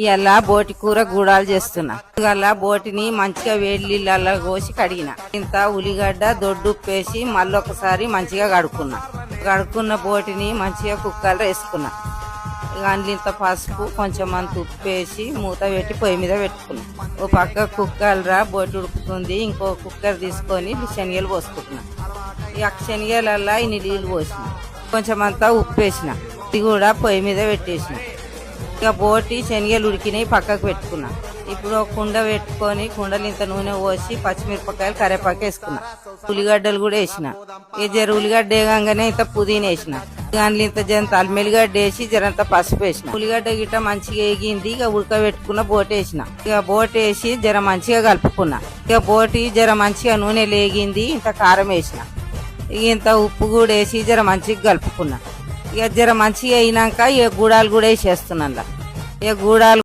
ఇలా బోటి కూర గూడాలు చేస్తున్నా. ఇవాళ బోటిని మంచిగా వేడి నీళ్ళల్లో కోసి కడిగిన. ఇంత ఉల్లిగడ్డ దొడ్డుప్పేసి మళ్ళొకసారి మంచిగా కడుక్కున్న బోటిని మంచిగా కుక్కర్లో వేసుకున్నా. అందులో ఇంత పసుపు కొంచెం అంత ఉప్పేసి మూత పెట్టి పొయ్యి మీద పెట్టుకున్నా. ఓ పక్క కుక్కర్రా బోటి ఉడుకుతుంది, ఇంకో కుక్కర్ తీసుకొని శనగలు పోసుకుంటున్నా. ఈ శనగలల్లా ఇన్ని నీళ్ళు పోసిన, కొంచెం అంతా ఉప్పు వేసిన, ఇది కూడా పొయ్యి మీద పెట్టేసిన. ఇక బోటి శనగలు ఉడికినాయి పక్కకు పెట్టుకున్నా. ఇప్పుడు ఒక కుండ పెట్టుకొని కుండలు ఇంత నూనె పోసి పచ్చిమిరపకాయలు కరేపాకు వేసుకున్నా. ఉల్లిగడ్డలు కూడా వేసిన. ఇక జర ఉల్లిగడ్డ వేయగానే ఇంత పుదీనా వేసిన. దాంట్లో ఇంత జంత అల్మెల్లిగడ్డ వేసి జరంత పసుపు వేసిన. ఉల్లిగడ్డ గిట్ట మంచిగా వేగింది. ఇక ఉడకబెట్టుకున్న బోటి వేసిన. ఇక బోటి వేసి జర మంచిగా కలుపుకున్నా. ఇక బోటి జర మంచిగా నూనె లేగింది. ఇంత కారం వేసిన. ఇక ఇంత ఉప్పు కూడా వేసి జర మంచిగా కలుపుకున్నా. ఇక జర మంచిగా అయినాక ఇక గూడాలు కూడా వేసేస్తున్నా. ఇక గూడాలు